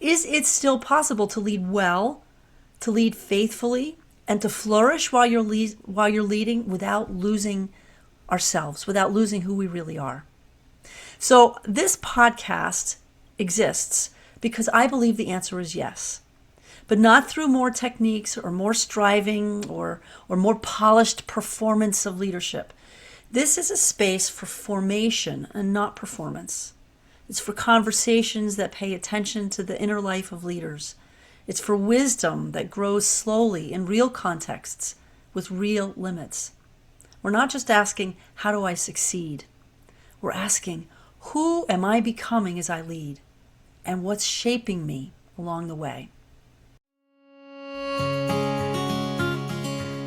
Is it still possible to lead well, to lead faithfully, and to flourish while you're leading without losing ourselves, without losing who we really are? So this podcast exists because I believe the answer is yes, but not through more techniques or more striving or more polished performance of leadership. This is a space for formation and not performance. It's for conversations that pay attention to the inner life of leaders. It's for wisdom that grows slowly in real contexts with real limits. We're not just asking, how do I succeed? We're asking, who am I becoming as I lead? And what's shaping me along the way?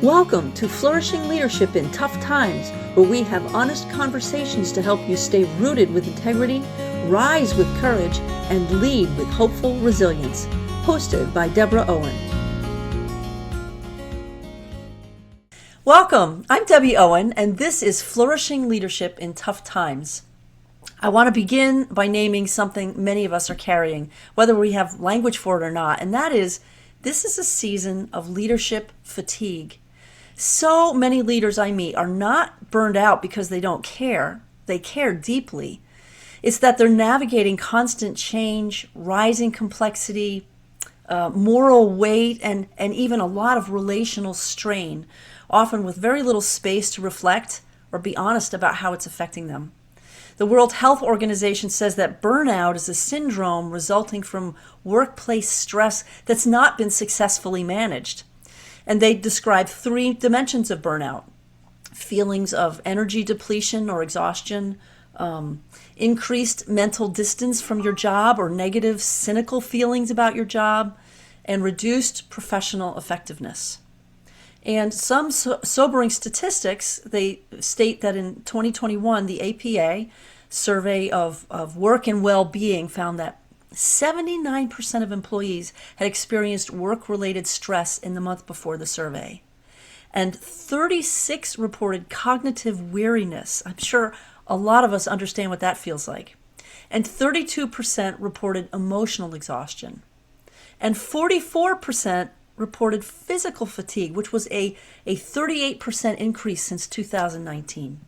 Welcome to Flourishing Leadership in Tough Times, where we have honest conversations to help you stay rooted with integrity, rise with courage, and lead with hopeful resilience. Hosted by Deborah Owen. Welcome, I'm Debbie Owen, and this is Flourishing Leadership in Tough Times. I want to begin by naming something many of us are carrying, whether we have language for it or not, and that is, this is a season of leadership fatigue. So many leaders I meet are not burned out because they don't care. They care deeply. It's that they're navigating constant change, rising complexity, moral weight, and even a lot of relational strain, often with very little space to reflect or be honest about how it's affecting them. The World Health Organization says that burnout is a syndrome resulting from workplace stress that's not been successfully managed. And they describe 3 dimensions of burnout: feelings of energy depletion or exhaustion, increased mental distance from your job or negative, cynical feelings about your job, and reduced professional effectiveness. And some sobering statistics, they state that in 2021, the APA survey of work and well-being found that 79% of employees had experienced work-related stress in the month before the survey. And 36 reported cognitive weariness. I'm sure a lot of us understand what that feels like. And 32% reported emotional exhaustion. And 44% reported physical fatigue, which was a 38% increase since 2019.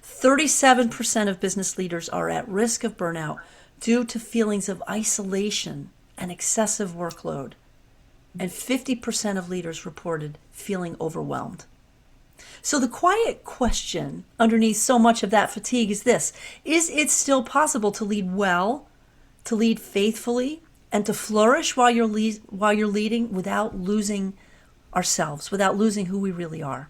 37% of business leaders are at risk of burnout due to feelings of isolation and excessive workload. And 50% of leaders reported feeling overwhelmed. So the quiet question underneath so much of that fatigue is this: is it still possible to lead well, to lead faithfully, and to flourish while you're leading without losing ourselves, without losing who we really are?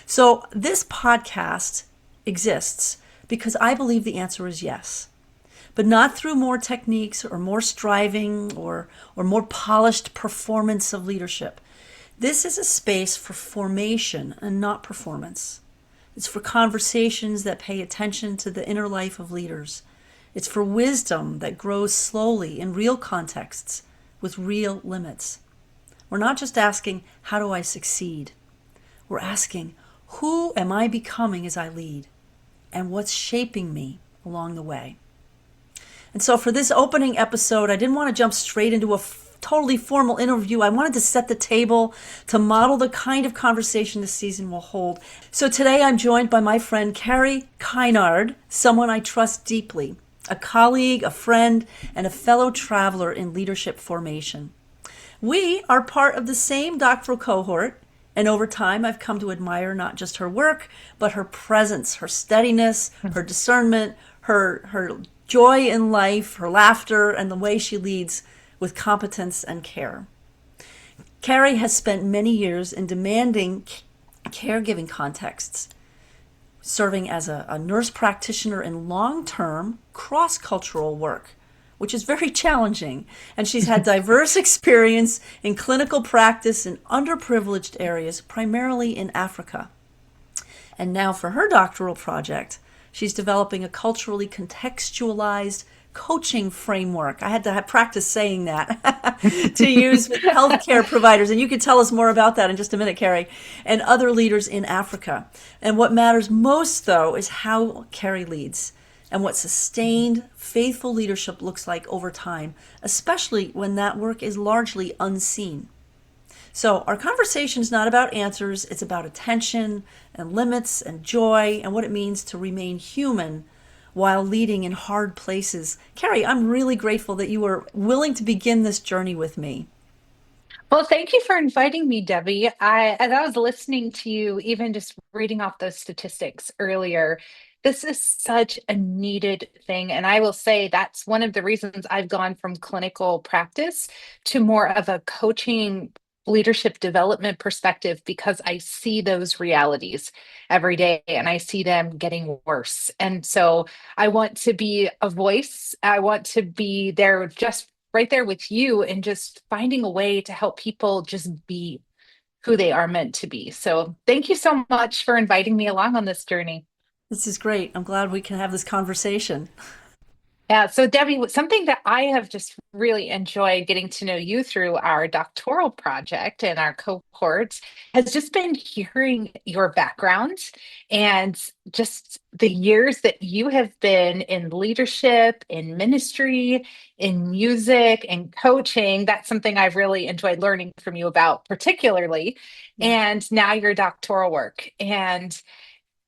So this podcast exists because I believe the answer is yes, but not through more techniques or more striving or more polished performance of leadership. This is a space for formation and not performance. It's for conversations that pay attention to the inner life of leaders. It's for wisdom that grows slowly in real contexts with real limits. We're not just asking, how do I succeed? We're asking, who am I becoming as I lead? And what's shaping me along the way? And so for this opening episode, I didn't want to jump straight into a totally formal interview. I wanted to set the table to model the kind of conversation this season will hold. So today I'm joined by my friend Kari Kinard, someone I trust deeply, a colleague, a friend, and a fellow traveler in leadership formation. We are part of the same doctoral cohort, and over time I've come to admire not just her work, but her presence, her steadiness, her discernment, her joy in life, her laughter, and the way she leads with competence and care. Kari has spent many years in demanding caregiving contexts, serving as a nurse practitioner in long-term cross-cultural work, which is very challenging. And she's had diverse experience in clinical practice in underprivileged areas, primarily in Africa. And now for her doctoral project, she's developing a culturally contextualized coaching framework. I had to practice saying that to use with healthcare providers. And you can tell us more about that in just a minute, Kari, and other leaders in Africa. And what matters most, though, is how Kari leads. and what sustained, faithful leadership looks like over time, especially when that work is largely unseen. So, our conversation is not about answers, it's about attention and limits and joy and what it means to remain human while leading in hard places. Kari, I'm really grateful that you were willing to begin this journey with me. Well, thank you for inviting me, Debbie. As I was listening to you, even just reading off those statistics earlier, this is such a needed thing. And I will say that's one of the reasons I've gone from clinical practice to more of a coaching leadership development perspective because I see those realities every day and I see them getting worse. And so I want to be a voice. I want to be there just right there with you and just finding a way to help people just be who they are meant to be. So thank you so much for inviting me along on this journey. This is great. I'm glad we can have this conversation. Yeah, so Debbie, something that I have just really enjoyed getting to know you through our doctoral project and our cohorts has just been hearing your background and just the years that you have been in leadership, in ministry, in music, and coaching. That's something I've really enjoyed learning from you about, particularly. Yeah. And now your doctoral work. And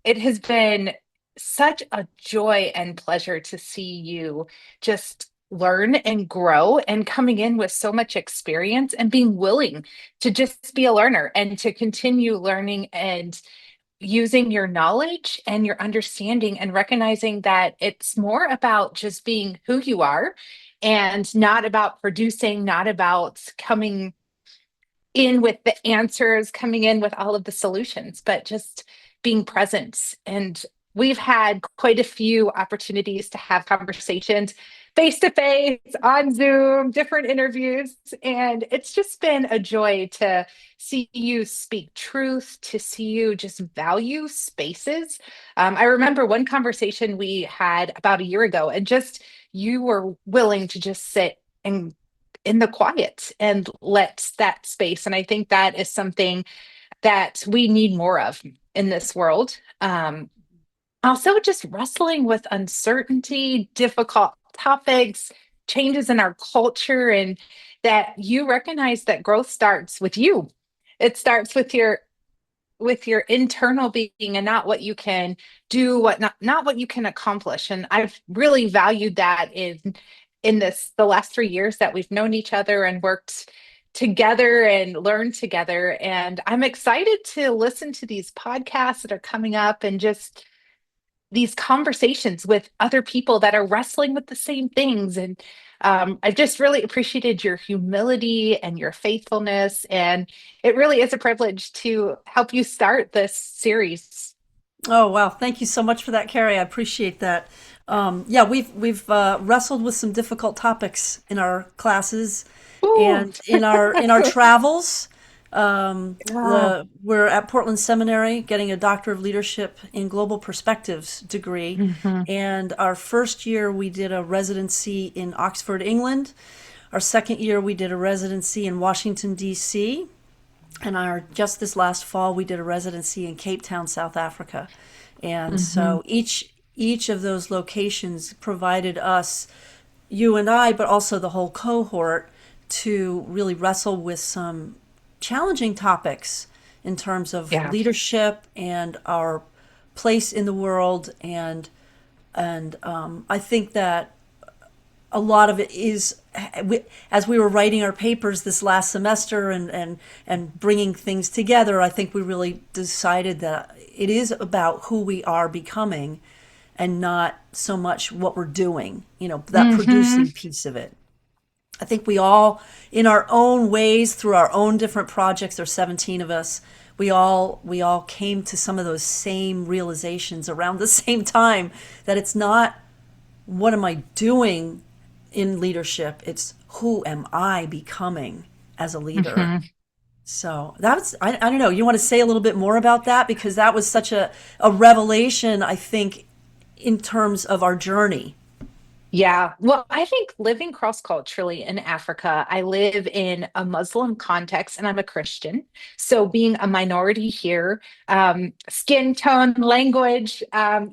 it has been such a joy and pleasure to see you just learn and grow and coming in with so much experience and being willing to just be a learner and to continue learning and using your knowledge and your understanding and recognizing that it's more about just being who you are and not about producing, not about coming in with the answers, coming in with all of the solutions, but just being present. And we've had quite a few opportunities to have conversations face to face, on Zoom, different interviews. And it's just been a joy to see you speak truth, to see you just value spaces. I remember one conversation we had about a year ago, and just you were willing to just sit and in the quiet and let that space. And I think that is something that we need more of in this world. Also, just wrestling with uncertainty, difficult topics, changes in our culture, and that you recognize that growth starts with you. It starts with your internal being and not what you can do, not what you can accomplish. And I've really valued that in this the last 3 years that we've known each other and worked together and learned together. And I'm excited to listen to these podcasts that are coming up and just these conversations with other people that are wrestling with the same things. And I've just really appreciated your humility and your faithfulness. And it really is a privilege to help you start this series. Oh, wow. Thank you so much for that, Kari. I appreciate that. Yeah, we've wrestled with some difficult topics in our classes Ooh, and in our travels. yeah. We're at Portland Seminary getting a Doctor of Leadership in Global Perspectives degree. Mhm. And our first year, we did a residency in Oxford, England. Our second year, we did a residency in Washington, D.C. And our just this last fall, we did a residency in Cape Town, South Africa. And Mhm. so each of those locations provided us, you and I, but also the whole cohort, to really wrestle with some challenging topics in terms of Yeah. leadership and our place in the world. And I think that a lot of it is, as we were writing our papers this last semester and bringing things together, I think we really decided that it is about who we are becoming and not so much what we're doing, that Mhm. producing piece of it. I think we all, in our own ways, through our own different projects, there's 17 of us, we all came to some of those same realizations around the same time, that it's not what am I doing in leadership, it's who am I becoming as a leader. Mhm. So that's, I don't know, you want to say a little bit more about that? Because that was such a revelation, I think, in terms of our journey. Yeah. Well, I think living cross-culturally in Africa, I live in a Muslim context and I'm a Christian. So being a minority here, skin tone, language,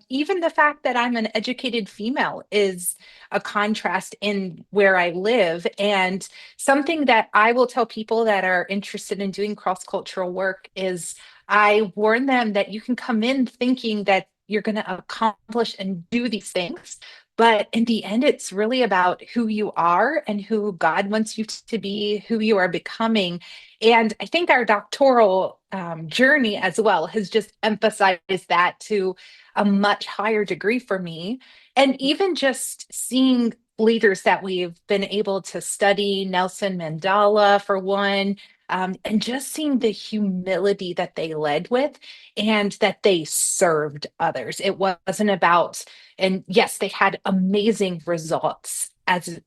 even the fact that I'm an educated female is a contrast in where I live. And something that I will tell people that are interested in doing cross-cultural work is I warn them that you can come in thinking that you're going to accomplish and do these things. But in the end, it's really about who you are and who God wants you to be, who you are becoming. And I think our doctoral journey as well has just emphasized that to a much higher degree for me. And even just seeing leaders that we've been able to study, Nelson Mandela, for one, and just seeing the humility that they led with and that they served others. It wasn't about, and yes, they had amazing results. As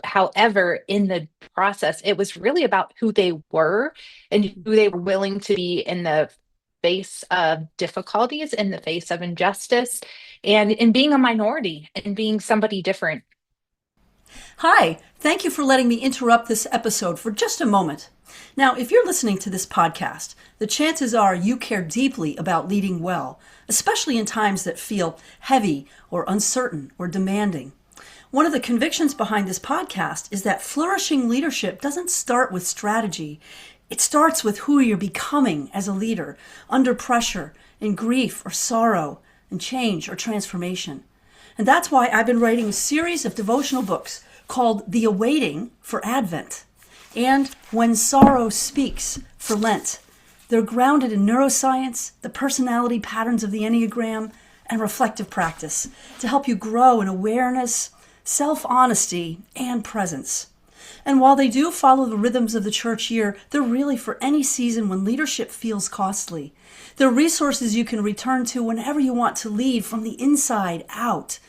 however, in the process, it was really about who they were and who they were willing to be in the face of difficulties, in the face of injustice, and in being a minority and being somebody different. Hi, thank you for letting me interrupt this episode for just a moment. Now, if you're listening to this podcast, the chances are you care deeply about leading well, especially in times that feel heavy or uncertain or demanding. One of the convictions behind this podcast is that flourishing leadership doesn't start with strategy. It starts with who you're becoming as a leader, under pressure, in grief or sorrow, in change or transformation. And that's why I've been writing a series of devotional books called The Awaiting for Advent and When Sorrow Speaks for Lent. They're grounded in neuroscience, the personality patterns of the Enneagram, and reflective practice to help you grow in awareness, self-honesty, and presence. And while they do follow the rhythms of the church year, they're really for any season when leadership feels costly. They're resources you can return to whenever you want to lead from the inside out.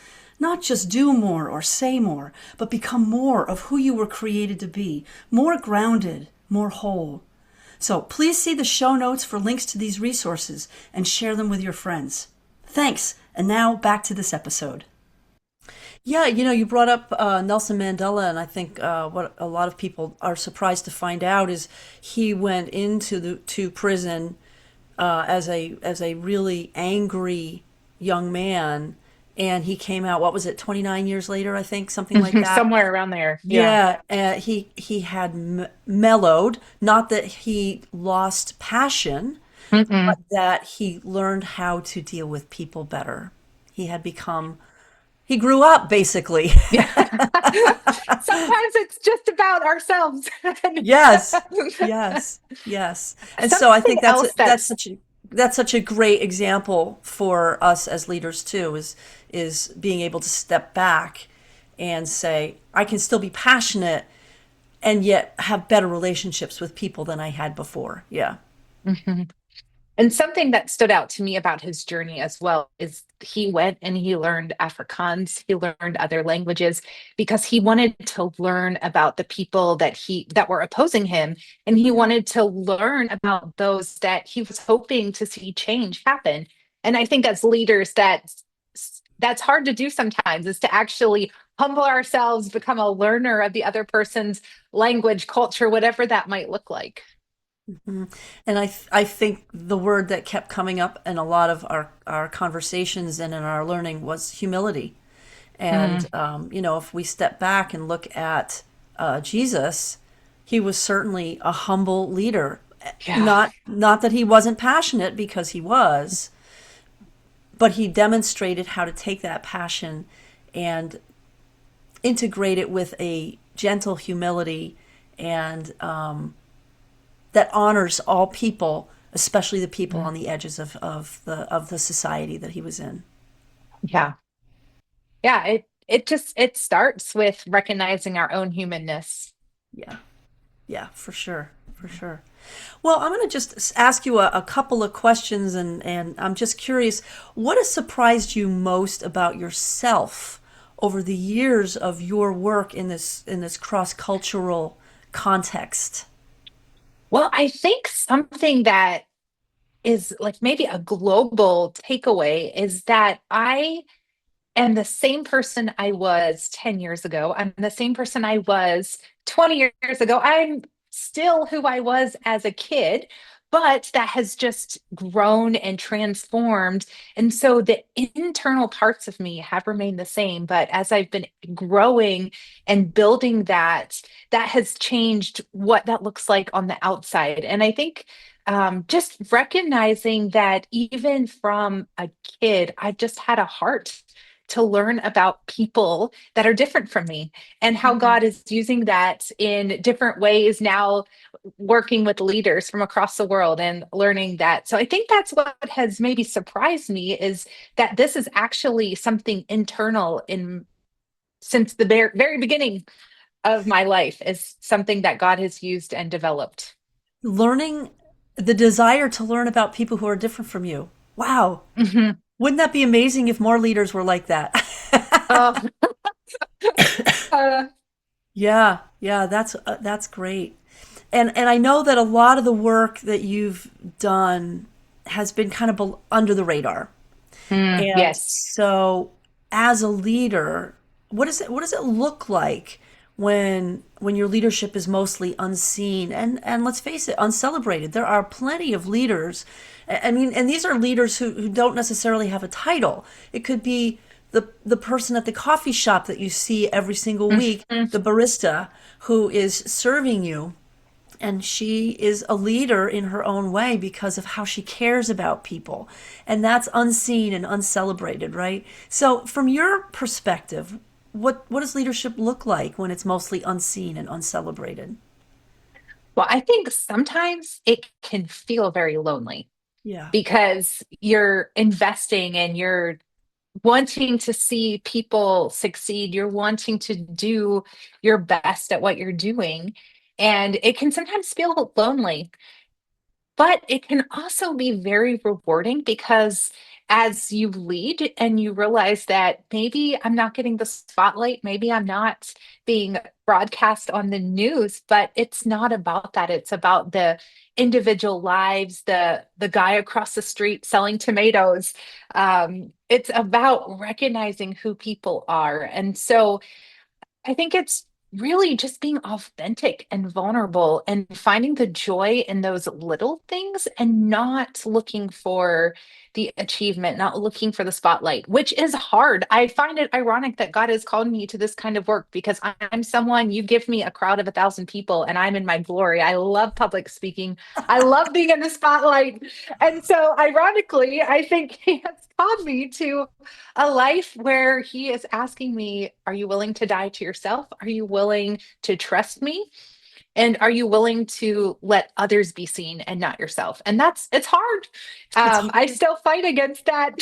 Not just do more or say more, but become more of who you were created to be, more grounded, more whole. So please see the show notes for links to these resources and share them with your friends. Thanks, and now back to this episode. Yeah, you brought up Nelson Mandela, and I think what a lot of people are surprised to find out is he went into to prison as a really angry young man, and he came out. What was it? 29 years later, I think, something like that. Somewhere around there. Yeah. Yeah, he had mellowed. Not that he lost passion, but Mm-mm. that he learned how to deal with people better. He had become he grew up basically. Yeah. Sometimes it's just about ourselves. Yes, yes, yes. And so I Something think else that's that's such a great example for us as leaders too, is being able to step back and say, I can still be passionate and yet have better relationships with people than I had before. Yeah. Mhm. And something that stood out to me about his journey as well is he went and he learned Afrikaans, he learned other languages because he wanted to learn about the people that were opposing him, and he Yeah. wanted to learn about those that he was hoping to see change happen. And I think as leaders that's hard to do sometimes, is to actually humble ourselves, become a learner of the other person's language, culture, whatever that might look like. Mhm. And I think the word that kept coming up in a lot of our conversations and in our learning was humility. And, Mm, if we step back and look at Jesus, he was certainly a humble leader. yeah. Not that he wasn't passionate, because he was, but he demonstrated how to take that passion and integrate it with a gentle humility and that honors all people, especially the people Mm, on the edges of the society that he was in. yeah. Yeah, it starts with recognizing our own humanness. Yeah. Yeah, for sure. For sure. Well, I'm going to just ask you a couple of questions, and I'm just curious, what has surprised you most about yourself over the years of your work in this cross-cultural context? Well, I think something that is like maybe a global takeaway is that I am the same person I was 10 years ago. I'm the same person I was 20 years ago. I'm still who I was as a kid, but that has just grown and transformed. And so the internal parts of me have remained the same. But as I've been growing and building that, that has changed what that looks like on the outside. And I think just recognizing that even from a kid, I've just had a heart to learn about people that are different from me and how Mhm. God is using that in different ways now, working with leaders from across the world and learning that. So I think that's what has maybe surprised me is that this is actually something internal in since the very beginning of my life is something that God has used and developed. Learning the desire to learn about people who are different from you. Wow. Mhm. Wouldn't that be amazing if more leaders were like that? Oh, uh, Yeah, yeah, that's great. And I know that a lot of the work that you've done has been kind of under the radar. And yes. so as a leader, what does it look like when your leadership is mostly unseen and let's face it, uncelebrated? There are plenty of leaders. I mean, and these are leaders who don't necessarily have a title. It could be the person at the coffee shop that you see every single week, Mhm. the barista who is serving you, and she is a leader in her own way because of how she cares about people. And that's unseen and uncelebrated, right? So from your perspective, what does leadership look like when it's mostly unseen and uncelebrated? Well, I think sometimes it can feel very lonely Yeah. because you're investing and you're wanting to see people succeed. You're wanting to do your best at what you're doing. And it can sometimes feel lonely. But it can also be very rewarding because as you lead and you realize that maybe I'm not getting the spotlight, maybe I'm not being broadcast on the news, but it's not about that. It's about the individual lives, the guy across the street selling tomatoes. It's about recognizing who people are. And so I think it's really just being authentic and vulnerable and finding the joy in those little things and not looking for the achievement, not looking for the spotlight, which is hard. I find it ironic that God has called me to this kind of work because I'm someone, you give me a crowd of 1,000 people and I'm in my glory. I love public speaking. I love being in the spotlight. And so, ironically, I think He has called me to a life where he is asking me, are you willing to die to yourself? Are you willing to trust me? And are you willing to let others be seen and not yourself? And it's hard. It's I still fight against that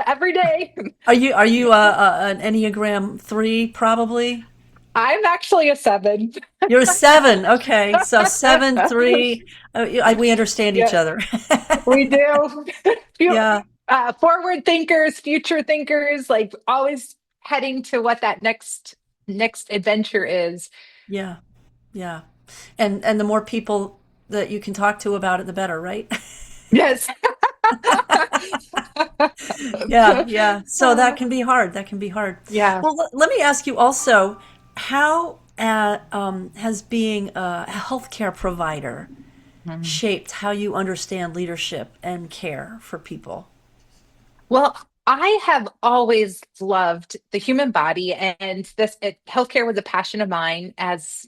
every day. are you an Enneagram 3 probably? I'm actually a 7. You're a 7. Okay. So 7, 3, we understand each Yeah, other. we do. Yeah. Forward thinkers, future thinkers, like always heading to what that next adventure is. Yeah. Yeah. And the more people that you can talk to about it, the better, right? Yes. Yeah, yeah. So that can be hard. That can be hard. Yeah. Well, let me ask you also, how has being a healthcare provider Mhm. shaped how you understand leadership and care for people? Well, I have always loved the human body, and healthcare was a passion of mine as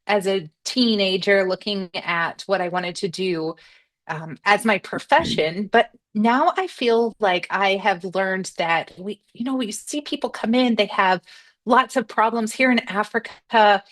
a teenager, looking at what I wanted to do as my profession. But now I feel like I have learned that we see people come in, they have lots of problems here in Africa.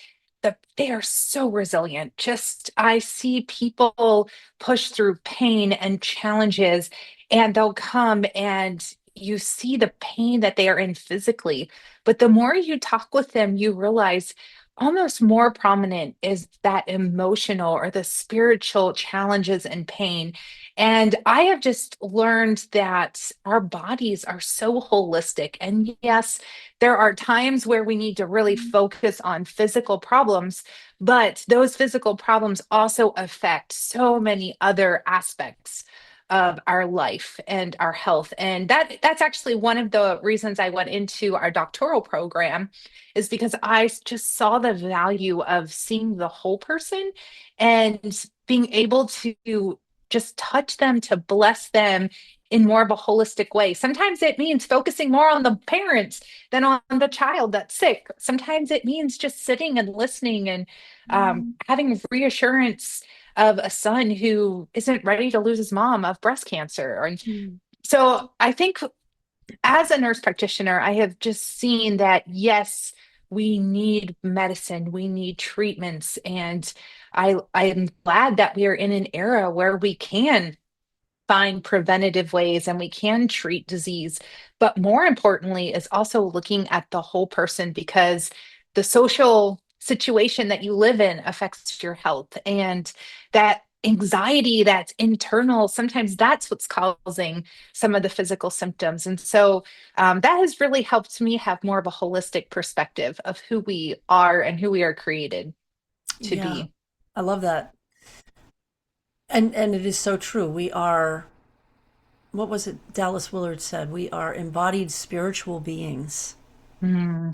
They are so resilient. Just I see people push through pain and challenges, and they'll come and you see the pain that they are in physically. But the more you talk with them, you realize almost more prominent is that emotional or the spiritual challenges and pain. And I have just learned that our bodies are so holistic. And yes, there are times where we need to really focus on physical problems, but those physical problems also affect so many other aspects of our life and our health. And that's actually one of the reasons I went into our doctoral program, is because I just saw the value of seeing the whole person and being able to just touch them, to bless them in more of a holistic way. Sometimes it means focusing more on the parents than on the child that's sick. Sometimes it means just sitting and listening and having reassurance of a son who isn't ready to lose his mom of breast cancer. And Mm. so I think as a nurse practitioner, I have just seen that, yes, we need medicine, we need treatments. And I am glad that we are in an era where we can find preventative ways and we can treat disease. But more importantly, is also looking at the whole person, because the social situation that you live in affects your health. And that anxiety that's internal, sometimes that's what's causing some of the physical symptoms. And so that has really helped me have more of a holistic perspective of who we are and who we are created to Yeah, be. I love that. And it is so true. We are, what was it Dallas Willard said? We are embodied spiritual beings. Mm.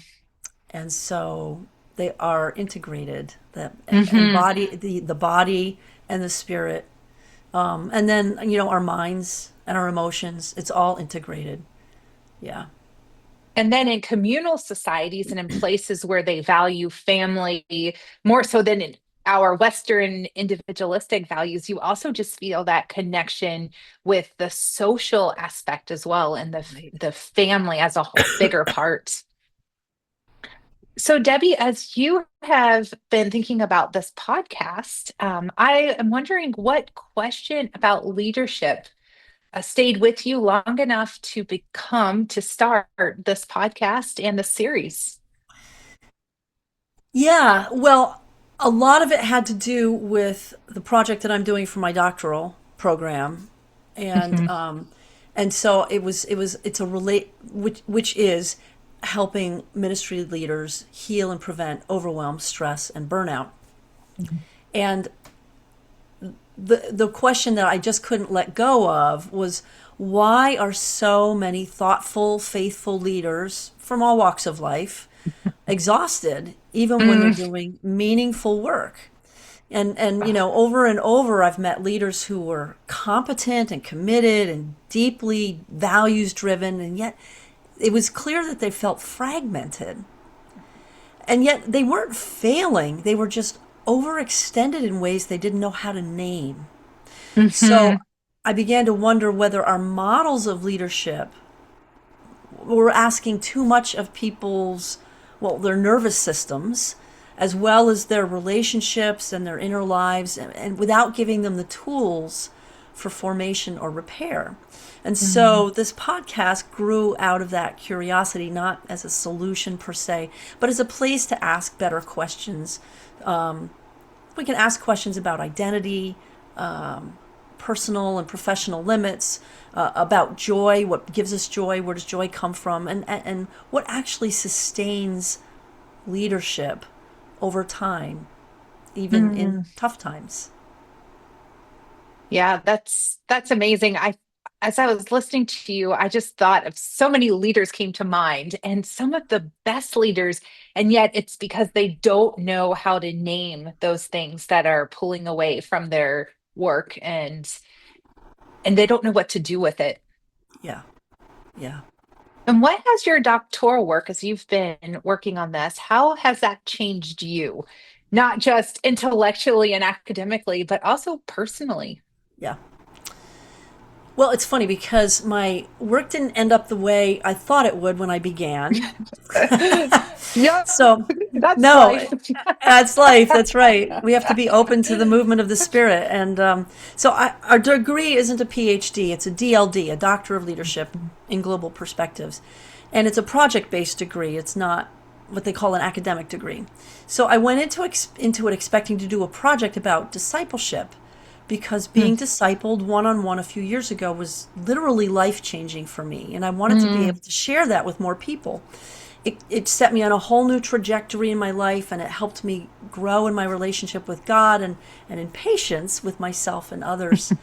And so they are integrated. The Hmm. embody the body and the spirit. And then, our minds and our emotions, it's all integrated. Yeah. And then in communal societies and in places where they value family more so than in our Western individualistic values, you also just feel that connection with the social aspect as well, and Right. the family as a bigger part. So, Debbie, as you have been thinking about this podcast, I am wondering what question about leadership stayed with you long enough to start this podcast and the series. Yeah, well, a lot of it had to do with the project that I'm doing for my doctoral program, and Hmm. so it's a relate which is helping ministry leaders heal and prevent overwhelm, stress, and burnout. And the question that I just couldn't let go of was, why are so many thoughtful, faithful leaders from all walks of life exhausted even when they're Mm, doing meaningful work? And over and over I've met leaders who were competent and committed and deeply values driven, and yet it was clear that they felt fragmented. And yet they weren't failing, they were just overextended in ways they didn't know how to name. So mhm, I began to wonder whether our models of leadership were asking too much of people's, well, their nervous systems, as well as their relationships and their inner lives, and without giving them the tools for formation or repair. And mm, so this podcast grew out of that curiosity, not as a solution per se, but as a place to ask better questions. We can ask questions about identity, personal and professional limits, about joy, what gives us joy, where does joy come from, and what actually sustains leadership over time, even in mm. tough times. Yeah, that's amazing. As I was listening to you, I just thought of so many leaders came to mind, and some of the best leaders, and yet it's because they don't know how to name those things that are pulling away from their work, and they don't know what to do with it. Yeah, yeah. And what has your doctoral work, as you've been working on this, how has that changed you? Not just intellectually and academically, but also personally. Yeah. Well, it's funny because my work didn't end up the way I thought it would when I began. Yeah, So, that's no, life. that's life. That's right. We have to be open to the movement of the spirit. And our degree isn't a PhD, it's a DLD, a Doctor of Leadership in Global Perspectives. And it's a project based degree, it's not what they call an academic degree. So I went into it expecting to do a project about discipleship, because being discipled one on one a few years ago was literally life changing for me. And I wanted to be Mm, able to share that with more people. It set me on a whole new trajectory in my life, and it helped me grow in my relationship with God, and in patience with myself and others.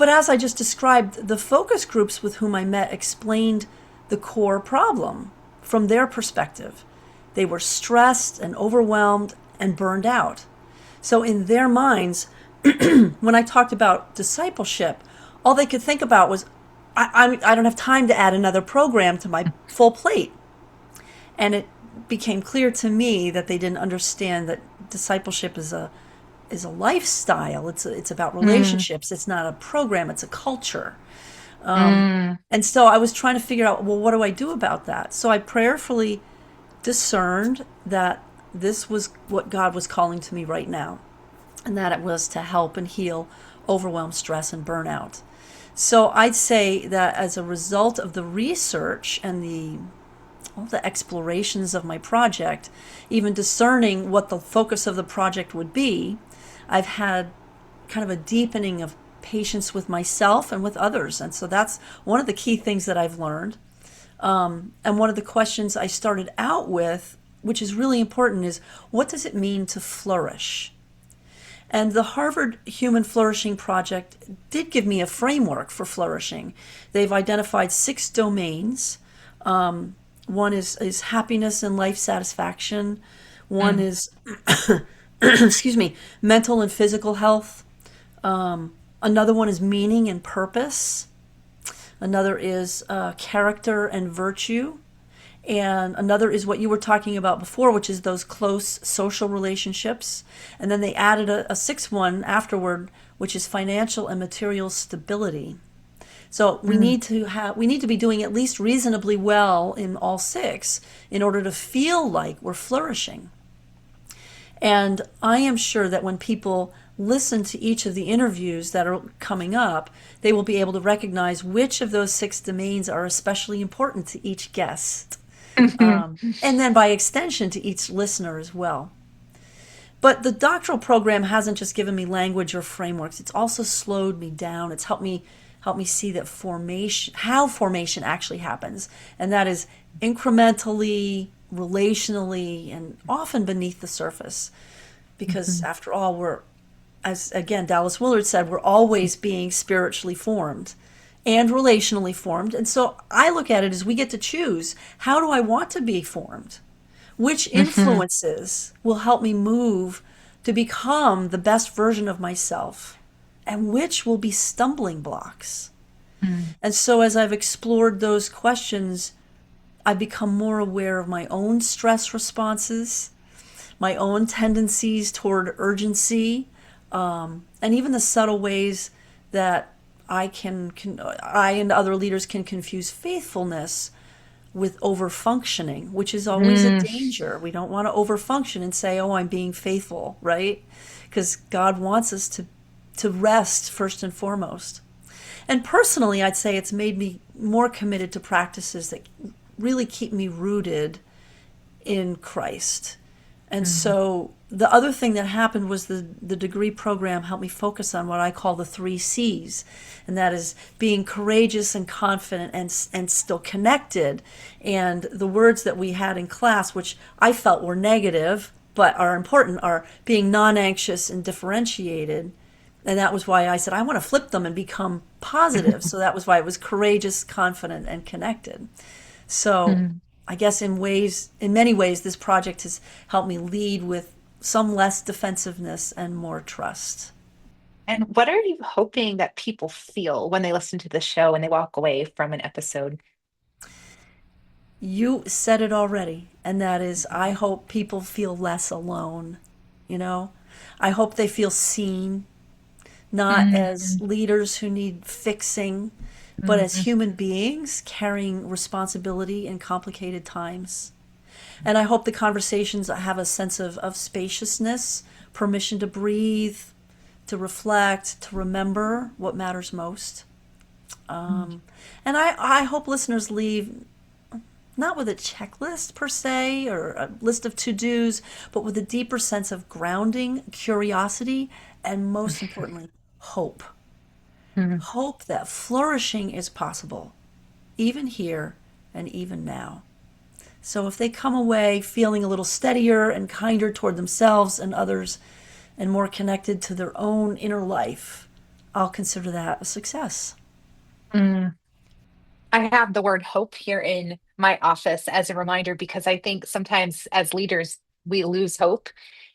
But as I just described, the focus groups with whom I met explained the core problem from their perspective. They were stressed and overwhelmed and burned out. So in their minds, when I talked about discipleship, all they could think about was, I don't have time to add another program to my full plate. And it became clear to me that they didn't understand that discipleship is a lifestyle. It's about Mm, relationships. It's not a program. It's a culture. mm, And so I was trying to figure out, well, what do I do about that? So I prayerfully discerned that this was what God was calling to me right now, and that it was to help and heal overwhelm, stress, and burnout. So I'd say that as a result of the research and all the explorations of my project, even discerning what the focus of the project would be, I've had kind of a deepening of patience with myself and with others. And so that's one of the key things that I've learned. And one of the questions I started out with, which is really important, is what does it mean to flourish? And the Harvard Human Flourishing Project did give me a framework for flourishing. They've identified 6 domains. One is happiness and life satisfaction. One mm, is, excuse me, mental and physical health. Another one is meaning and purpose. Another is character and virtue. And another is what you were talking about before, which is those close social relationships. And then they added a sixth one afterward, which is financial and material stability. So mm, we need to be doing at least reasonably well in all 6 in order to feel like we're flourishing. And I am sure that when people listen to each of the interviews that are coming up, they will be able to recognize which of those 6 domains are especially important to each guest. mhm, And then by extension to each listener as well. But the doctoral program hasn't just given me language or frameworks. It's also slowed me down. It's helped me see that how formation actually happens. And that is incrementally, relationally, and often beneath the surface. Because mhm, after all, as again Dallas Willard said, we're always being spiritually formed and relationally formed. And so I look at it as we get to choose, how do I want to be formed? Which mhm, influences will help me move to become the best version of myself? And which will be stumbling blocks? mm, And so as I've explored those questions, I've become more aware of my own stress responses, my own tendencies toward urgency, and even the subtle ways that I and other leaders can confuse faithfulness with overfunctioning, which is always a mm, danger. We don't want to overfunction and say, "Oh, I'm being faithful," right? Because God wants us to rest first and foremost. And personally, I'd say it's made me more committed to practices that really keep me rooted in Christ. And mm, so the other thing that happened was the degree program helped me focus on what I call the 3 C's. And that is being courageous and confident and still connected. And the words that we had in class, which I felt were negative but are important, are being non anxious and differentiated. And that was why I said, I want to flip them and become positive. So that was why it was courageous, confident, and connected. So mm. I guess in many ways, this project has helped me lead with some less defensiveness and more trust. And what are you hoping that people feel when they listen to the show and they walk away from an episode? You said it already, and that is, I hope people feel less alone. You know, I hope they feel seen, not Mm, as leaders who need fixing, but as mhm, human beings carrying responsibility in complicated times. And I hope the conversations have a sense of spaciousness, permission to breathe, to reflect, to remember what matters most. And I hope listeners leave not with a checklist per se or a list of to dos, but with a deeper sense of grounding, curiosity, and most importantly, hope. mhm. Hope that flourishing is possible, even here and even now. So if they come away feeling a little steadier and kinder toward themselves and others and more connected to their own inner life, I'll consider that a success. Mm. I have the word hope here in my office as a reminder because I think sometimes as leaders, we lose hope.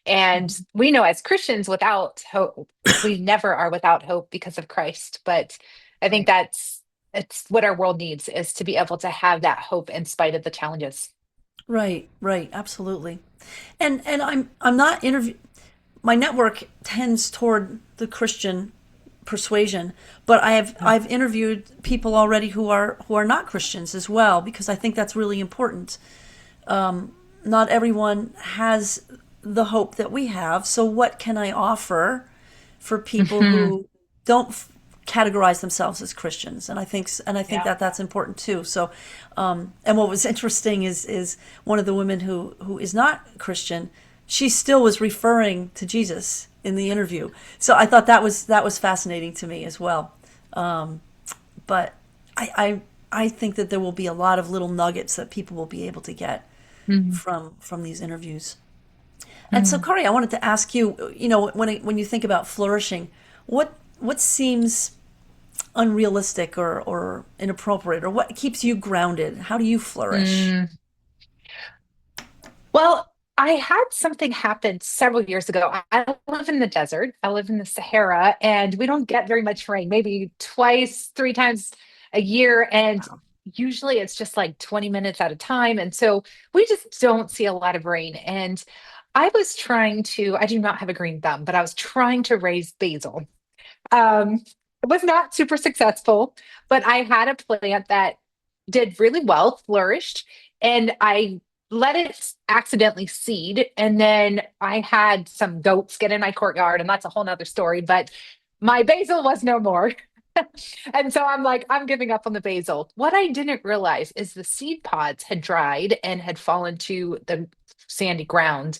And Mhm. we know as Christians, without hope, we never are without hope because of Christ. But I think Right. it's what our world needs is to be able to have that hope in spite of the challenges. Right, right, absolutely. And I'm not interview my network tends toward the Christian persuasion, but I've interviewed people already who are not Christians as well because I think that's really important. Not everyone has the hope that we have. So what can I offer for people Hmm. who don't categorize themselves as Christians? And I think Yeah. that that's important too. So, and what was interesting is one of the women who is not Christian, she still was referring to Jesus in the interview. So I thought that was fascinating to me as well. But I think that there will be a lot of little nuggets that people will be able to get Hmm. from these interviews. And so, Hmm. Kari, I wanted to ask you, when you think about flourishing, what seems unrealistic or inappropriate, or what keeps you grounded? How do you flourish? Mm. Well, I had something happen several years ago. I live in the desert. I live in the Sahara, and we don't get very much rain, maybe twice, three times a year. And Wow. usually it's just like 20 minutes at a time. And so we just don't see a lot of rain. And I do not have a green thumb, but I was trying to raise basil. Um, it was not super successful, but I had a plant that did really well, flourished, and I let it accidentally seed. And then I had some goats get in my courtyard, and that's a whole nother story. But my basil was no more. And so I'm like, I'm giving up on the basil. What I didn't realize is the seed pods had dried and had fallen to the sandy ground.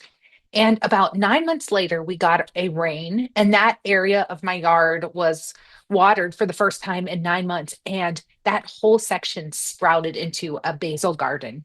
And about 9 months later, we got a rain, and that area of my yard was watered for the first time in 9 months. And that whole section sprouted into a basil garden.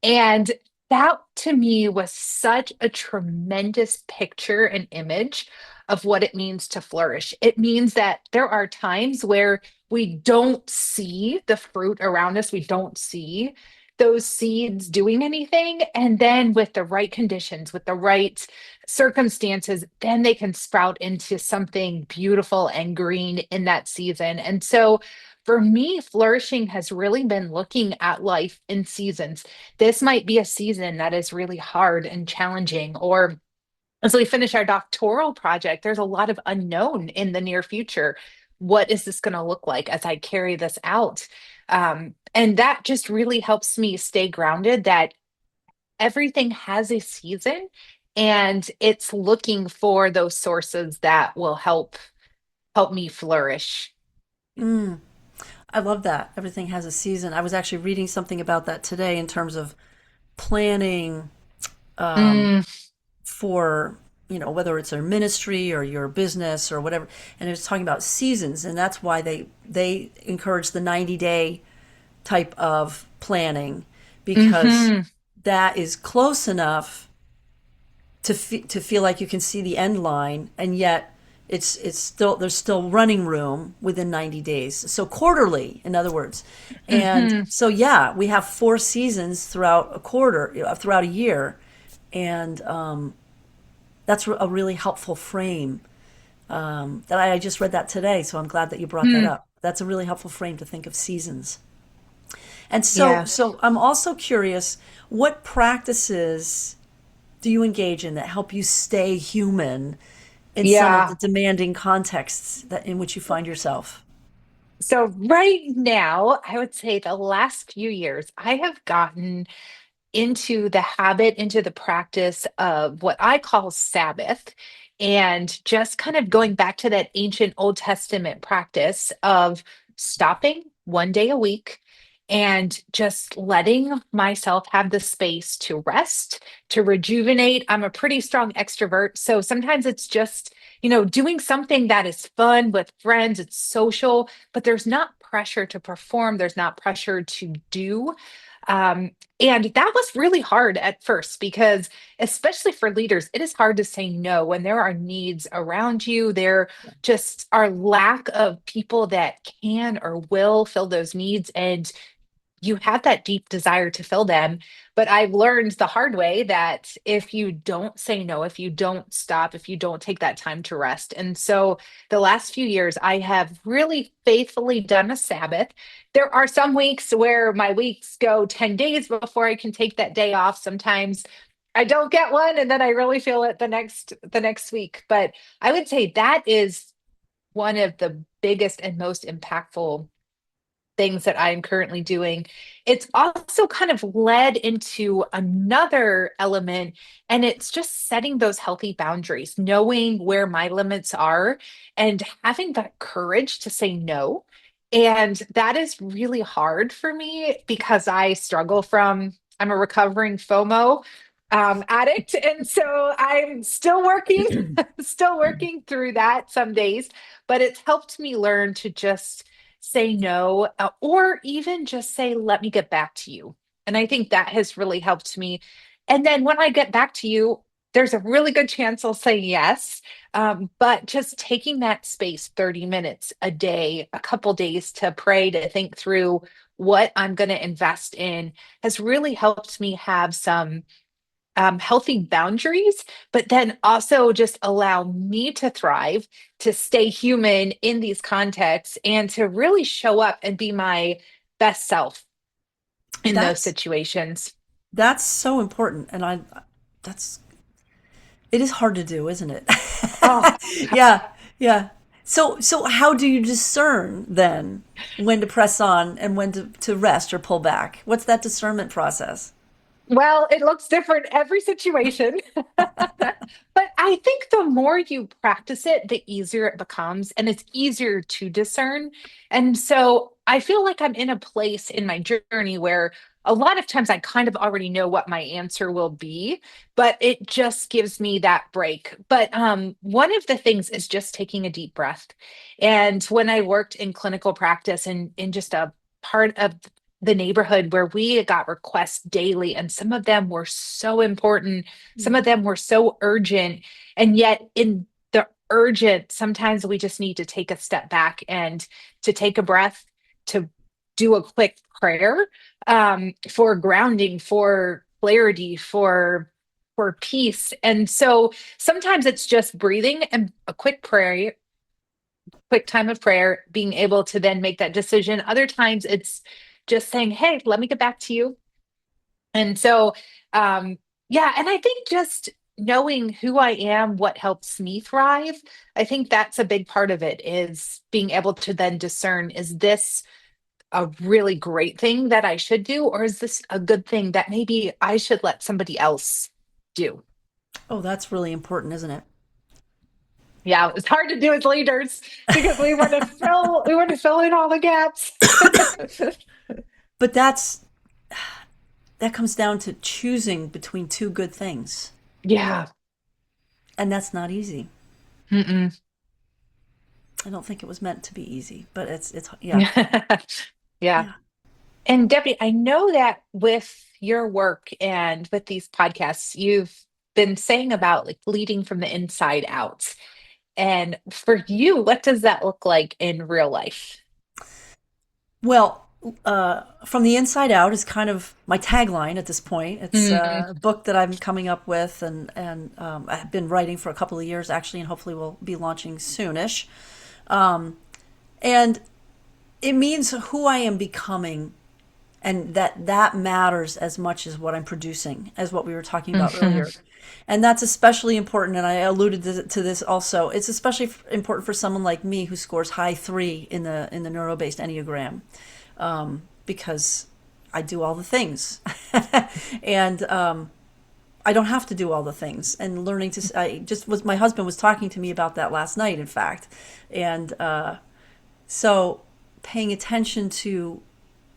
And that to me was such a tremendous picture and image of what it means to flourish. It means that there are times where we don't see the fruit around us, we don't see those seeds doing anything. And then with the right conditions, with the right circumstances, then they can sprout into something beautiful and green in that season. And so for me, flourishing has really been looking at life in seasons. This might be a season that is really hard and challenging. Or as we finish our doctoral project, there's a lot of unknown in the near future. What is this going to look like as I carry this out? And that just really helps me stay grounded that everything has a season and it's looking for those sources that will help me flourish. Mm, I love that. Everything has a season. I was actually reading something about that today in terms of planning Mm. for whether it's a ministry or your business or whatever, and it was talking about seasons, and that's why they encourage the 90-day type of planning because Hmm. that is close enough to feel like you can see the end line, and yet it's still there's still running room within 90 days. So quarterly, in other words. And Hmm. so yeah, we have 4 seasons throughout a quarter, throughout a year, and that's a really helpful frame. That I just read that today, so I'm glad that you brought that Hmm. up. That's a really helpful frame to think of seasons. And so, Yeah. so I'm also curious, what practices do you engage in that help you stay human in some of the Yeah. demanding contexts that in which you find yourself? So right now, I would say the last few years, I have gotten into the habit, into the practice of what I call Sabbath, and just kind of going back to that ancient Old Testament practice of stopping one day a week and just letting myself have the space to rest, to rejuvenate. I'm a pretty strong extrovert. So sometimes it's just, doing something that is fun with friends, it's social, but there's not pressure to perform, there's not pressure to do. And that was really hard at first because, especially for leaders, it is hard to say no when there are needs around you. There just are lack of people that can or will fill those needs. And you have that deep desire to fill them. But I've learned the hard way that if you don't say no, if you don't stop, if you don't take that time to rest. And so the last few years, I have really faithfully done a Sabbath. There are some weeks where my weeks go 10 days before I can take that day off. Sometimes I don't get one and then I really feel it the next week. But I would say that is one of the biggest and most impactful things that I'm currently doing. It's also kind of led into another element, and it's just setting those healthy boundaries, knowing where my limits are, and having that courage to say no. And that is really hard for me because I'm a recovering FOMO addict. And so I'm still working, still working through that some days, but it's helped me learn to just say no, or even just say, let me get back to you. And I think that has really helped me. And then when I get back to you, there's a really good chance I'll say yes. But just taking that space, 30 minutes a day, a couple days to pray, to think through what I'm going to invest in has really helped me have some healthy boundaries, but then also just allow me to thrive, to stay human in these contexts, and to really show up and be my best self in those That's situations. that's so important, and that's it is hard to do, isn't it? Oh, Yeah, yeah. So how do you discern then when to press on and when to rest or pull back? What's that discernment process? well, it looks different every situation. But I think the more you practice it, the easier it becomes, and it's easier to discern. And so I feel like I'm in a place in my journey where a lot of times I kind of already know what my answer will be, but it just gives me that break. But one of the things is just taking a deep breath. And when I worked in clinical practice and in just a part of the neighborhood where we got requests daily, and some of them were so important, some of them were so urgent, and yet in the urgent, sometimes we just need to take a step back and to take a breath, to do a quick prayer, for grounding, for clarity, for peace. And so sometimes it's just breathing and a quick prayer, quick time of prayer, being able to then make that decision. Other times it's just saying, hey, let me get back to you. And so, yeah, and I think just knowing who I am, what helps me thrive, I think that's a big part of it, is being able to then discern, is this a really great thing that I should do, or is this a good thing that maybe I should let somebody else do? Oh, that's really important, isn't it? Yeah, it's hard to do as leaders because we want to fill in all the gaps. But that comes down to choosing between two good things, Yeah. and that's not easy. Mm-mm. I don't think it was meant to be easy, but it's yeah. Yeah. Yeah. And Debbie, I know that with your work and with these podcasts, you've been saying about like leading from the inside out. And for you, what does that look like in real life? Well, from the inside out is kind of my tagline at this point. It's Mm, a book that I'm coming up with, and I've been writing for a couple of years actually, and hopefully we'll be launching soonish. And it means who I am becoming, and that matters as much as what I'm producing, as what we were talking about mhm, earlier. And that's especially important, and I alluded to this also. It's especially important for someone like me who scores high three in the neuro-based Enneagram, because I do all the things, and I don't have to do all the things. And learning to, I just was my husband was talking to me about that last night, in fact, and so paying attention to,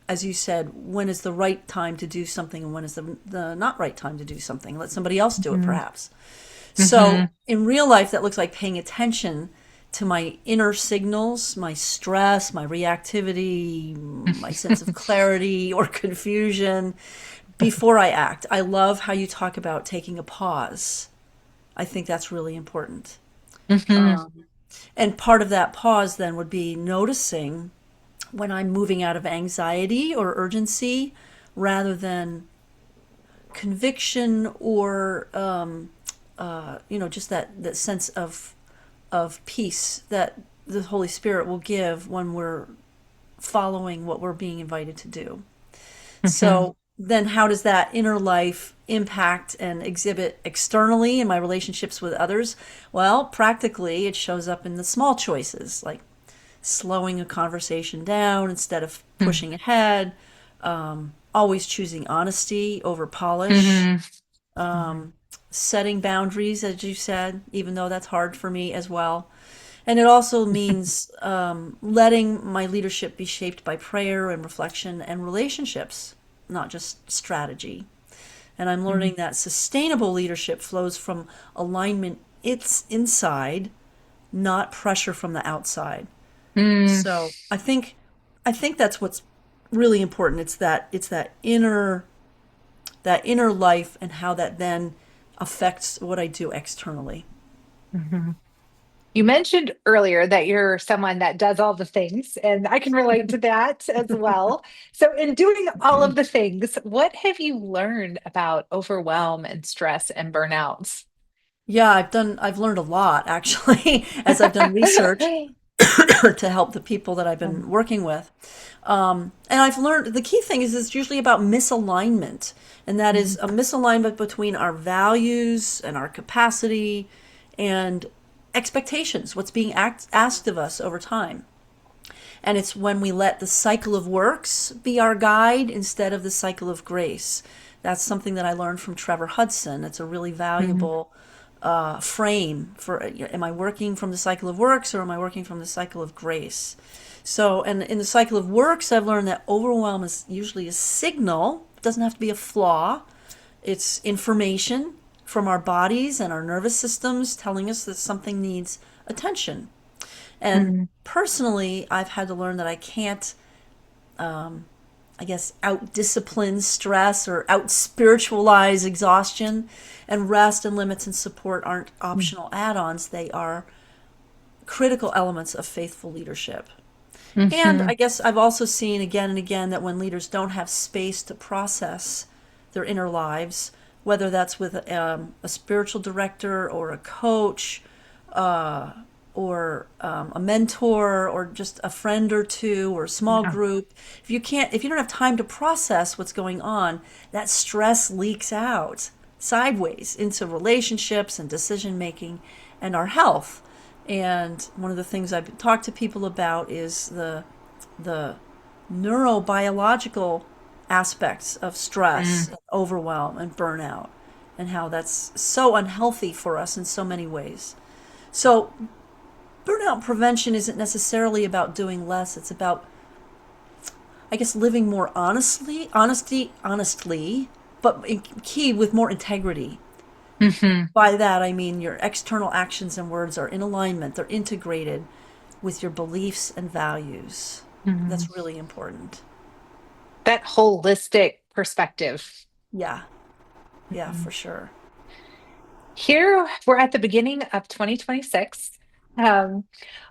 as you said, when is the right time to do something and when is the not right time to do something. Let somebody else do it, mhm, perhaps. So mhm, in real life, that looks like paying attention to my inner signals, my stress, my reactivity, my sense of clarity or confusion before I act. I love how you talk about taking a pause. I think that's really important. Hmm. And part of that pause then would be noticing when I'm moving out of anxiety or urgency rather than conviction or just that sense of peace that the Holy Spirit will give when we're following what we're being invited to do. Hmm. So then how does that inner life impact and exhibit externally in my relationships with others? Well, practically it shows up in the small choices, like slowing a conversation down instead of pushing ahead, always choosing honesty over polish, Hmm. setting boundaries, as you said, even though that's hard for me as well. And it also means letting my leadership be shaped by prayer and reflection and relationships, not just strategy. And I'm learning that sustainable leadership flows from alignment it's inside, not pressure from the outside. Hmm. So I think that's what's really important. It's that inner life and how that then affects what I do externally. Hmm. You mentioned earlier that you're someone that does all the things, and I can relate to that as well. So, in doing all of the things, what have you learned about overwhelm and stress and burnouts? Yeah, I've learned a lot actually as I've done research to help the people that I've been working with. And I've learned the key thing is it's usually about misalignment, and that is a misalignment between our values and our capacity and expectations, what's being asked of us over time. And it's when we let the cycle of works be our guide instead of the cycle of grace. That's something that I learned from Trevor Hudson. It's a really Mhm. valuable frame for am I working from the cycle of works or am I working from the cycle of grace? So, and in the cycle of works, I've learned that overwhelm is usually a signal. It doesn't have to be a flaw. It's information from our bodies and our nervous systems telling us that something needs attention. And Mhm. personally, I've had to learn that I can't, I guess, out discipline stress or out spiritualize exhaustion. And rest and limits and support aren't optional add ons, they are critical elements of faithful leadership. And I Mhm. guess I've also seen again and again that when leaders don't have space to process their inner lives, whether that's with a spiritual director or a coach or a mentor or just a friend or two or a small Yeah. group, if you don't have time to process what's going on, that stress leaks out sideways into relationships and decision making and our health. And one of the things I've talked to people about is the neurobiological aspects of stress, Mm. overwhelm, and burnout, and how that's so unhealthy for us in so many ways. So, burnout prevention isn't necessarily about doing less, it's about, I guess, living more honestly, but key with more integrity. Mhm. By that, I mean your external actions and words are in alignment, they're integrated with your beliefs and values. Mhm. That's really important. That holistic perspective. Yeah, yeah, Mhm. for sure. Here, we're at the beginning of 2026. Um,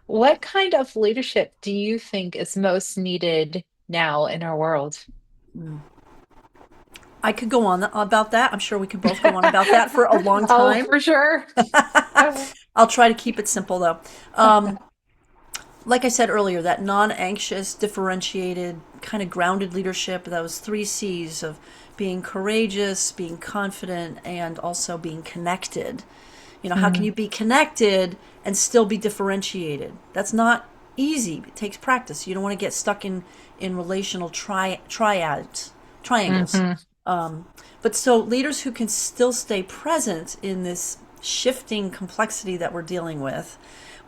what kind of leadership do you think is most needed now in our world? I could go on about that. I'm sure we could both go on about that for a long Oh, time. for sure. I'll try to keep it simple though. Um, like I said earlier, that non anxious, differentiated, kind of grounded leadership, those three C's of being courageous, being confident, and also being connected. How can Mm. you be connected and still be differentiated? That's not easy. It takes practice. You don't want to get stuck in relational triangles. Mhm. But so leaders who can still stay present in this shifting complexity that we're dealing with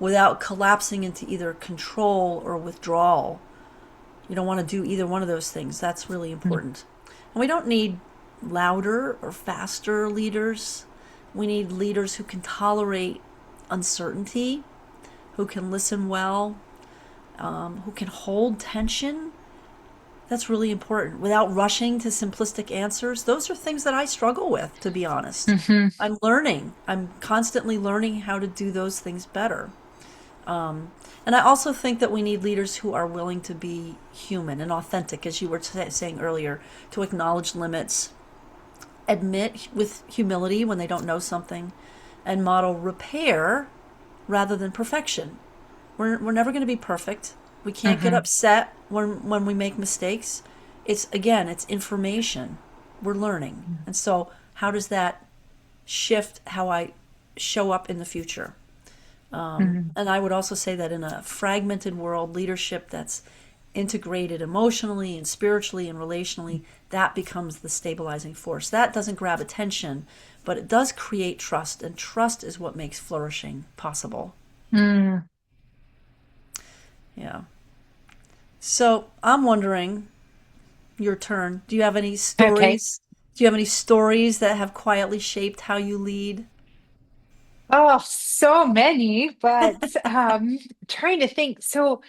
without collapsing into either control or withdrawal. You don't want to do either one of those things. That's really important. And we don't need louder or faster leaders. We need leaders who can tolerate uncertainty, who can listen well, who can hold tension. That's really important without rushing to simplistic answers. Those are things that I struggle with, to be honest. Hmm. I'm learning. I'm constantly learning how to do those things better. And I also think that we need leaders who are willing to be human and authentic, as you were saying earlier, to acknowledge limits, admit with humility when they don't know something, and model repair rather than perfection. We're never going to be perfect. We can't get Hmm. upset when we make mistakes. It's, again, it's information. We're learning. And so, how does that shift how I show up in the future? Hmm. And I would also say that in a fragmented world, leadership that's integrated emotionally and spiritually and relationally, that becomes the stabilizing force. That doesn't grab attention, but it does create trust, and trust is what makes flourishing possible. Mm. Yeah. So I'm wondering, your turn. Do you have any Okay. stories? Do you have any stories that have quietly shaped how you lead? Oh, so many, but trying to think. So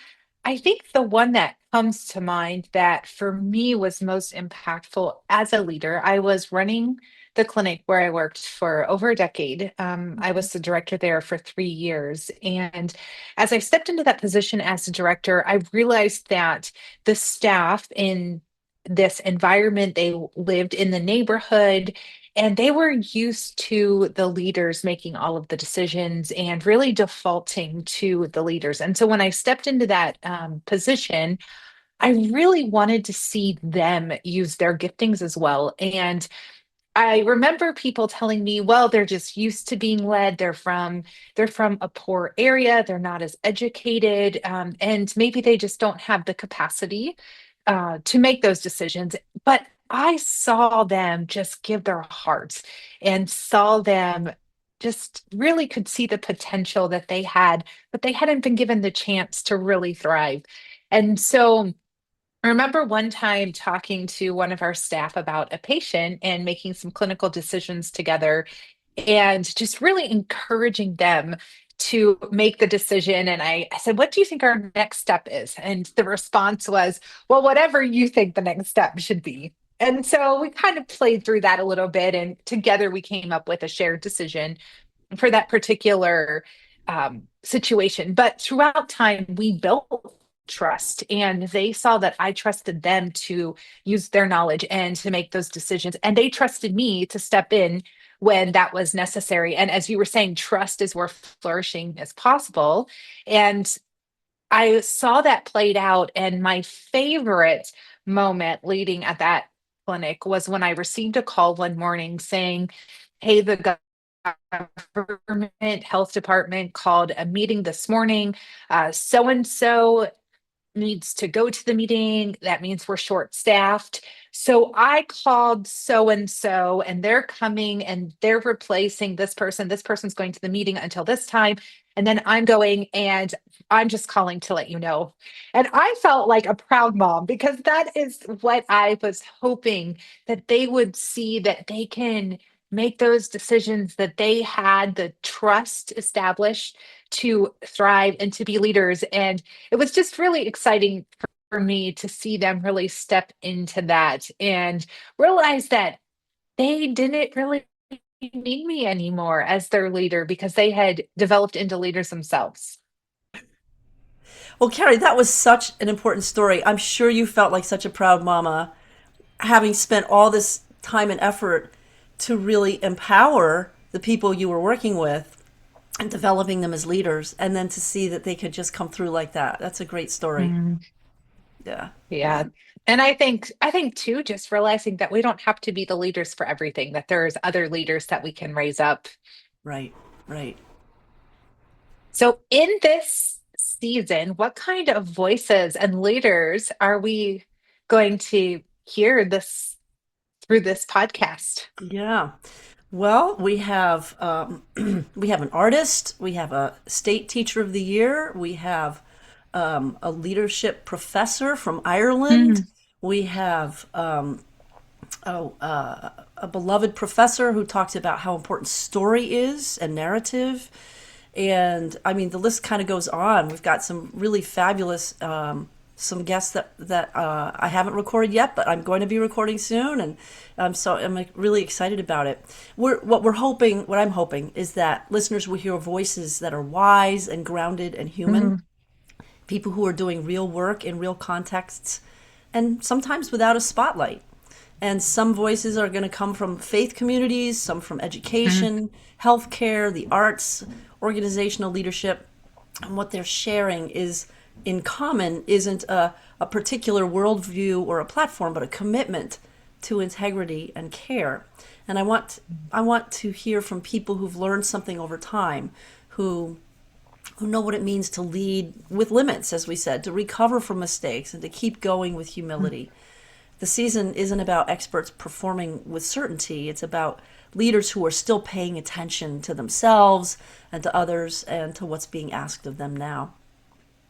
I think the one that comes to mind that for me was most impactful as a leader, I was running the clinic where I worked for over a decade. I was the director there for 3 years. And as I stepped into that position as the director, I realized that the staff in this environment, they lived in the neighborhood and they were used to the leaders making all of the decisions and really defaulting to the leaders. And so when I stepped into that position, I really wanted to see them use their giftings as well. And I remember people telling me, well, they're just used to being led. They're from a poor area. They're not as educated, and maybe they just don't have the capacity to make those decisions. But I saw them just give their hearts and saw them just really could see the potential that they had, but they hadn't been given the chance to really thrive. And so I remember one time talking to one of our staff about a patient and making some clinical decisions together and just really encouraging them to make the decision. And I said, what do you think our next step is? And the response was, well, whatever you think the next step should be. And so we kind of played through that a little bit, and together we came up with a shared decision for that particular situation. But throughout time, we built trust, and they saw that I trusted them to use their knowledge and to make those decisions. And they trusted me to step in when that was necessary. And as you were saying, trust is where flourishing is possible. And I saw that played out. And my favorite moment leading at that clinic was when I received a call one morning saying, hey, the government health department called a meeting this morning. So and so needs to go to the meeting. That means we're short staffed. So I called so and so, and they're coming and they're replacing this person. This person's going to the meeting until this time. And then I'm going, and I'm just calling to let you know. And I felt like a proud mom because that is what I was hoping, that they would see that they can make those decisions, that they had the trust established to thrive and to be leaders. And it was just really exciting for me to see them really step into that and realize that they didn't really need me anymore as their leader because they had developed into leaders themselves. Well, Carrie, that was such an important story. I'm sure you felt like such a proud mama, having spent all this time and effort to really empower the people you were working with and developing them as leaders, and then to see that they could just come through like that. That's a great story. Mm, Yeah, yeah. yeah, And I think too, just realizing that we don't have to be the leaders for everything, that there's other leaders that we can raise up. right, right. So in this season, what kind of voices and leaders are we going to hear this through this podcast? Yeah. Well, we have we have an artist, we have a state teacher of the year, we have a leadership professor from Ireland, Mm. we have a beloved professor who talks about how important story is and narrative. And I mean, the list kind of goes on. We've got some really fabulous some guests that I haven't recorded yet, but I'm going to be recording soon, and so I'm like, really excited about it. What I'm hoping is that listeners will hear voices that are wise and grounded and human, Mm. people who are doing real work in real contexts, and sometimes without a spotlight. And some voices are going to come from faith communities, some from Mm. education, healthcare, the arts, organizational leadership. And what they're sharing is in common isn't a particular worldview or a platform, but a commitment to integrity and care. And I want to hear from people who've learned something over time, who know what it means to lead with limits, as we said, to recover from mistakes and to keep going with humility. The season isn't about experts performing with certainty. It's about leaders who are still paying attention to themselves and to others and to what's being asked of them now.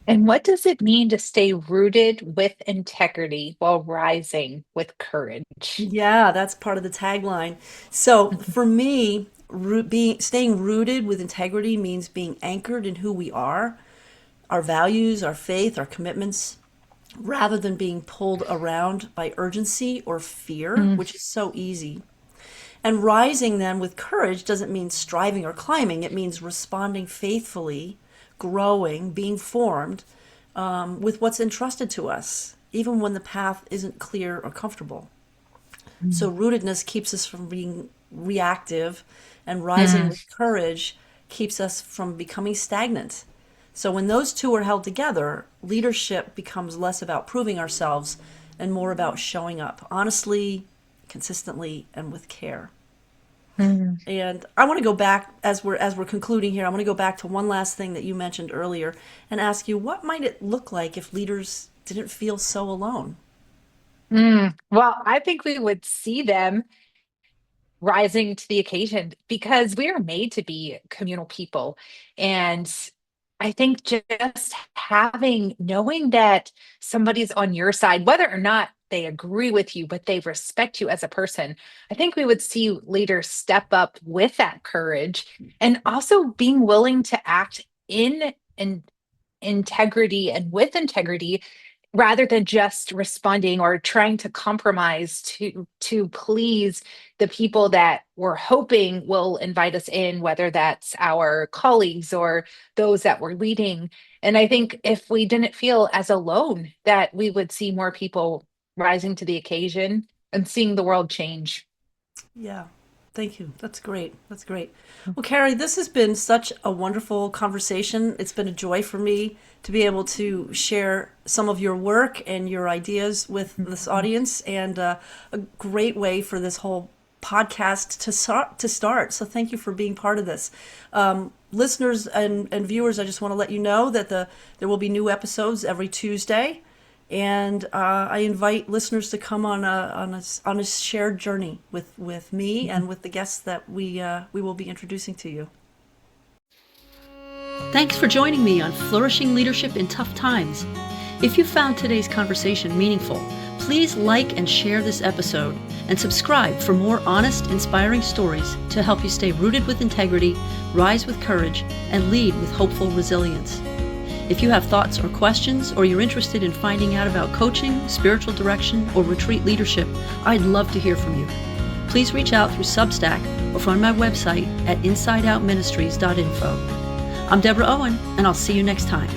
And what does it mean to stay rooted with integrity while rising with courage? Yeah, that's part of the tagline. So for me, staying rooted with integrity means being anchored in who we are, our values, our faith, our commitments, rather than being pulled around by urgency or fear, Mm. which is so easy. And rising then with courage doesn't mean striving or climbing. It means responding faithfully, growing, being formed with what's entrusted to us, even when the path isn't clear or comfortable. So rootedness keeps us from being reactive, and rising Mm. with courage keeps us from becoming stagnant. So when those two are held together, leadership becomes less about proving ourselves and more about showing up honestly, consistently, and with care. Mm. And I want to go back as we're concluding here. I want to go back to one last thing that you mentioned earlier and ask you, what might it look like if leaders didn't feel so alone? Well, I think we would see them rising to the occasion because we are made to be communal people. And I think just knowing that somebody's on your side, whether or not they agree with you, but they respect you as a person, I think we would see leaders step up with that courage and also being willing to act in integrity and with integrity rather than just responding or trying to compromise to please the people that we're hoping will invite us in, whether that's our colleagues or those that we're leading. And I think if we didn't feel as alone, that we would see more people rising to the occasion and seeing the world change. Yeah. Thank you. That's great. That's great. Well, Kari, this has been such a wonderful conversation. It's been a joy for me to be able to share some of your work and your ideas with this audience, and a great way for this whole podcast to start. So thank you for being part of this. Listeners and viewers, I just want to let you know that there will be new episodes every Tuesday. And I invite listeners to come on a shared journey with me and with the guests that we will be introducing to you. Thanks for joining me on Flourishing Leadership in Tough Times. If you found today's conversation meaningful, please like and share this episode and subscribe for more honest, inspiring stories to help you stay rooted with integrity, rise with courage, and lead with hopeful resilience. If you have thoughts or questions, or you're interested in finding out about coaching, spiritual direction, or retreat leadership, I'd love to hear from you. Please reach out through Substack or find my website at insideoutministries.info. I'm Deborah Owen, and I'll see you next time.